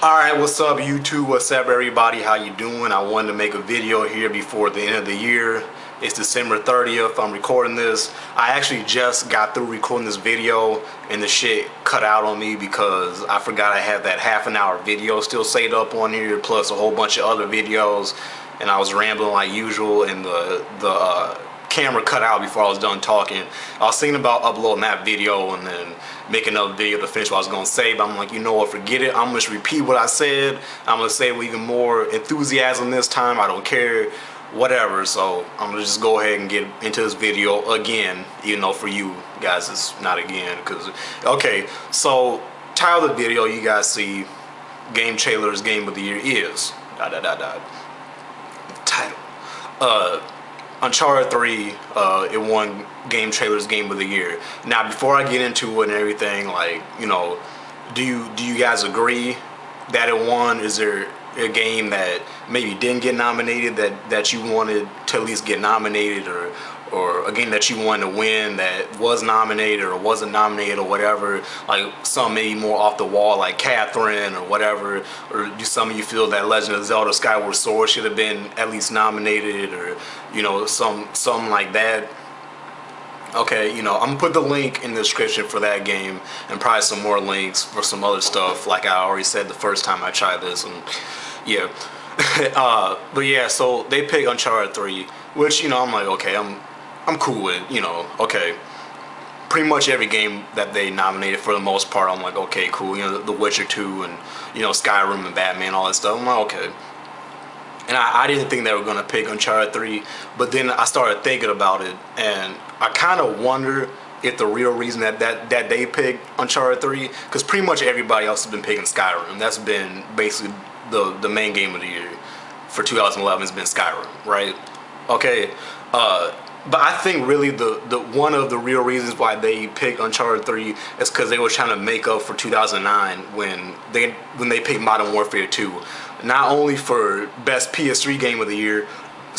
Alright, what's up YouTube? What's up everybody? How you doing? I wanted to make a video here before the end of the year. It's December 30th. I'm recording this. I actually just got through recording this video and the shit cut out on me because I forgot I had that half-an-hour video still saved up on here, plus a whole bunch of other videos, and I was rambling like usual, and the camera cut out before I was done talking. I was thinking about uploading that video and then making another video to finish what I was going to say, but I'm like, you know what, forget it. I'm going to repeat what I said. I'm going to say it with even more enthusiasm this time. I don't care, whatever. So I'm going to just go ahead and get into this video again, even though for you guys it's not again. Okay, so title of the video you guys see, Gametrailers Game of the Year is, title. Uncharted 3, it won Gametrailers Game of the Year. Now, before I get into it and everything, like, you know, do you guys agree that it won? Is there a game that maybe didn't get nominated that you wanted to at least get nominated, or a game that you wanted to win that was nominated or wasn't nominated or whatever, like some maybe more off the wall like Catherine or whatever, or do some of you feel that Legend of Zelda Skyward Sword should have been at least nominated, or you know, something like that? Okay, you know, I'm gonna put the link in the description for that game and probably some more links for some other stuff like I already said the first time I tried this, and yeah. But yeah, so they picked Uncharted 3, which, you know, I'm like, okay, I'm cool with, you know, okay. Pretty much every game that they nominated for the most part, I'm like, okay, cool. You know, The Witcher 2 and, you know, Skyrim and Batman, all that stuff. I'm like, okay. And I didn't think they were going to pick Uncharted 3, but then I started thinking about it, and I kind of wonder if the real reason that they picked Uncharted 3, because pretty much everybody else has been picking Skyrim. That's been basically the main game of the year for 2011 has been Skyrim, right? Okay. But I think really the one of the real reasons why they picked Uncharted 3 is because they were trying to make up for 2009 when they picked Modern Warfare 2, not only for best PS3 game of the year,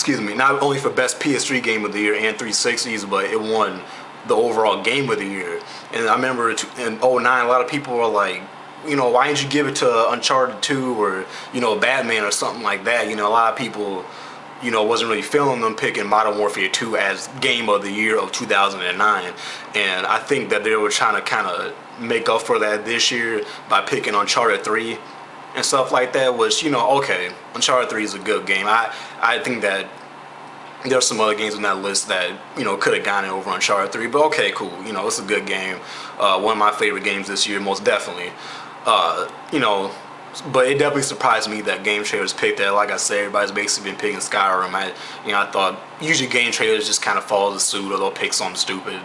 not only for best PS3 game of the year and 360s, but it won the overall game of the year. And I remember in '09, a lot of people were like, you know, why didn't you give it to Uncharted 2 or, you know, Batman or something like that? You know, a lot of people, you know, wasn't really feeling them picking Modern Warfare 2 as game of the year of 2009. And I think that they were trying to kind of make up for that this year by picking Uncharted 3 and stuff like that, which, you know, okay, Uncharted 3 is a good game. I think that there's some other games on that list that, you know, could have gotten it over Uncharted 3, but okay, cool. You know, it's a good game. One of my favorite games this year, most definitely. You know, but it definitely surprised me that Gametrailers picked that. Like I said, everybody's basically been picking Skyrim. I thought usually Gametrailers just kind of follow the suit, or they'll pick something stupid,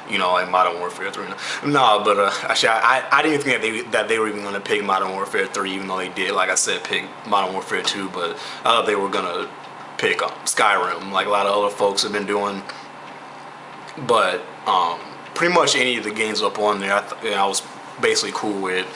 you know, like Modern Warfare 3. No, but actually, I didn't think that they were even going to pick Modern Warfare 3, even though they did, like I said, pick Modern Warfare 2. But I thought they were going to pick Skyrim, like a lot of other folks have been doing. But pretty much any of the games up on there, I was basically cool with.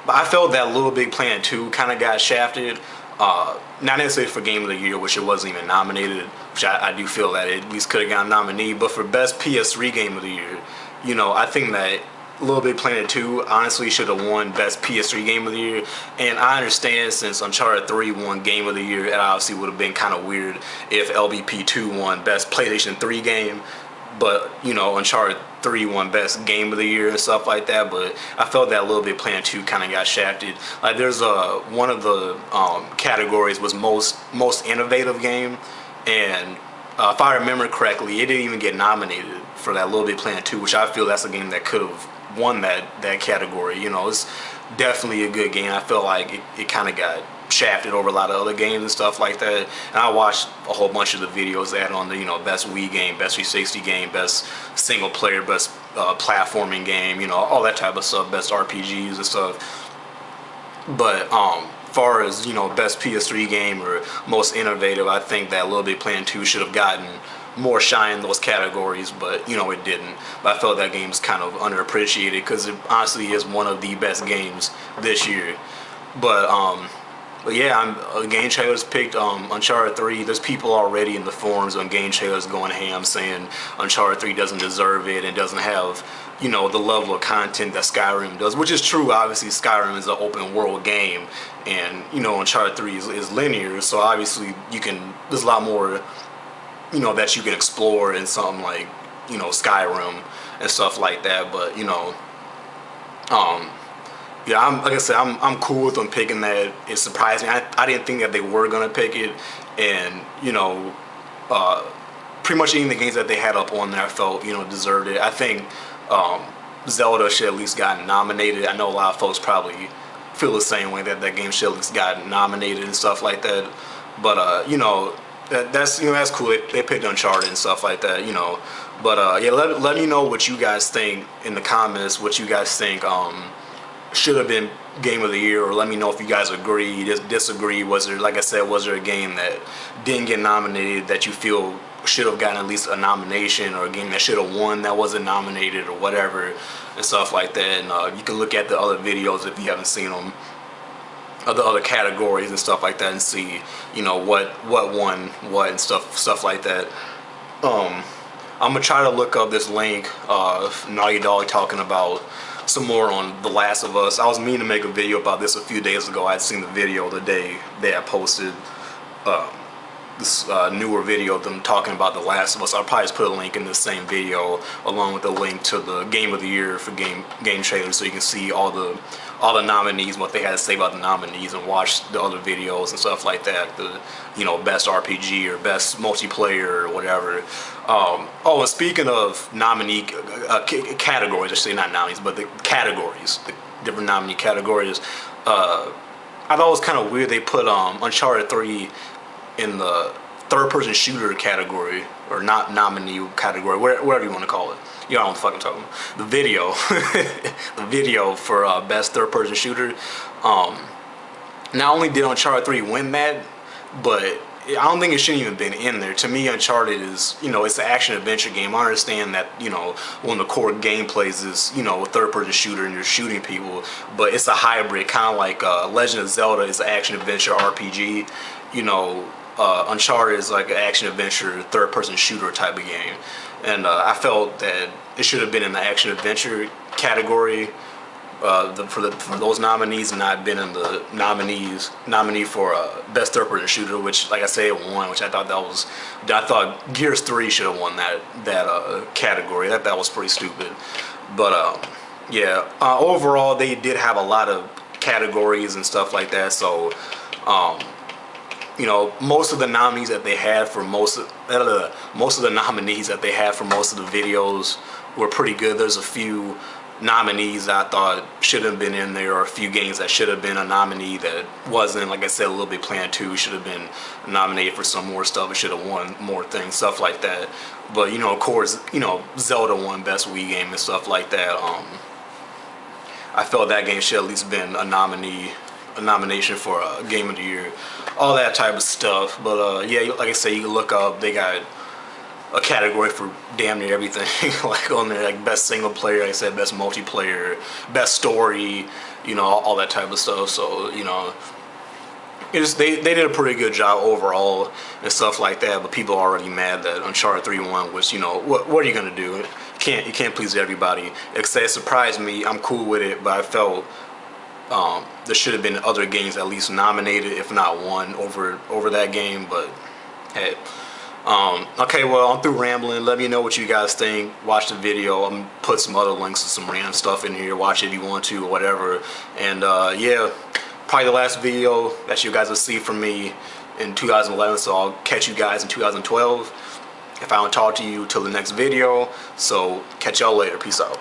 But I felt that Little Big Planet 2 kind of got shafted. Not necessarily for Game of the Year, which it wasn't even nominated, which I do feel that it at least could have gotten nominated. But for Best PS3 Game of the Year, you know, I think that Little Big Planet 2 honestly should have won Best PS3 Game of the Year. And I understand since Uncharted 3 won Game of the Year, it obviously would have been kind of weird if LBP 2 won Best PlayStation 3 Game. But, you know, Uncharted 3 won Best Game of the Year and stuff like that. But I felt that Little Big Planet 2 kind of got shafted. Like, there's one of the categories was most innovative game, and if I remember correctly, it didn't even get nominated for that Little Big Planet 2, which I feel that's a game that could have won that category. You know, it's definitely a good game. I felt like it kind of got shafted over a lot of other games and stuff like that. And I watched a whole bunch of the videos that had on the, you know, best Wii game, best 360 game, best single player, best platforming game, you know, all that type of stuff, best RPGs and stuff. But far as, you know, best PS3 game or most innovative, I think that Little Big Planet 2 should have gotten more shine in those categories, but, you know, it didn't. But I felt that game's kind of underappreciated because it honestly is one of the best games this year. But But yeah, Game Trailers picked Uncharted 3. There's people already in the forums on Game Trailers going ham saying Uncharted 3 doesn't deserve it and doesn't have, you know, the level of content that Skyrim does, which is true. Obviously, Skyrim is an open world game, and you know, Uncharted 3 is linear, so obviously there's a lot more, you know, that you can explore in something like, you know, Skyrim and stuff like that. But you know, yeah, like I said, I'm cool with them picking that. It surprised me. I didn't think that they were gonna pick it, and you know, pretty much any of the games that they had up on there, I felt, you know, deserved it. I think Zelda should at least got nominated. I know a lot of folks probably feel the same way, that that game should at least got nominated and stuff like that. But you know, that's you know, that's cool. They picked Uncharted and stuff like that, you know. But yeah, let me know what you guys think in the comments. What you guys think should have been game of the year, or let me know if you guys agree, disagree. Was there, like I said, was there a game that didn't get nominated that you feel should have gotten at least a nomination, or a game that should have won that wasn't nominated, or whatever, and stuff like that. And you can look at the other videos if you haven't seen them, of the other categories and stuff like that, and see, you know, what won what and stuff like that. I'm gonna try to look up this link of Naughty Dog talking about some more on The Last of Us. I was meaning to make a video about this a few days ago. I'd seen the video the day they had posted this newer video of them talking about The Last of Us. I'll probably just put a link in the same video along with a link to the Game of the Year for Game Trailers, so you can see all the nominees, what they had to say about the nominees, and watch the other videos and stuff like that. The, you know, best RPG or best multiplayer or whatever. Oh, and speaking of nominee categories, I should say not nominees, but the categories, the different nominee categories. I thought it was kind of weird they put Uncharted 3 in the third-person shooter category, or not nominee category, whatever you want to call it. You know what the fuck I'm talking about. The video, the video for best third-person shooter. Not only did Uncharted 3 win that, but I don't think it shouldn't even been in there. To me, Uncharted is, you know, it's an action-adventure game. I understand that, you know, one of the core gameplays is, you know, a third-person shooter and you're shooting people, but it's a hybrid, kind of like Legend of Zelda is an action-adventure RPG. You know, Uncharted is like an action-adventure, third-person shooter type of game. And I felt that it should have been in the action-adventure category for those nominees, and not been in the nominee for best third-person shooter, which, like I say, it won. Which I thought Gears 3 should have won that category. That was pretty stupid. But yeah, overall they did have a lot of categories and stuff like that. So you know, most of the nominees that they had for most of the nominees that they had for most of the videos were pretty good. There's a few nominees that I thought should have been in there, or a few games that should have been a nominee that wasn't. Like I said, Little Big Planet 2 should have been nominated for some more stuff. It should have won more things, stuff like that. But you know, of course, you know, Zelda won best Wii game and stuff like that. I felt that game should at least been a nomination for a Game of the Year, all that type of stuff. But yeah, like I say, you can look up, they got a category for damn near everything. Like on there, like best single player, like I said, best multiplayer, best story, you know, all that type of stuff. So you know, they did a pretty good job overall and stuff like that. But people are already mad that Uncharted 3 won, which, you know, what are you gonna do? You can't please everybody. It surprised me. I'm cool with it, but I felt there should have been other games at least nominated, if not won, over that game. But hey, okay, well, I'm through rambling. Let me know what you guys think. Watch the video. I'm gonna put some other links to some random stuff in here. Watch it if you want to, or whatever. And yeah, probably the last video that you guys will see from me in 2011. So I'll catch you guys in 2012 if I don't talk to you till the next video. So catch y'all later. Peace out.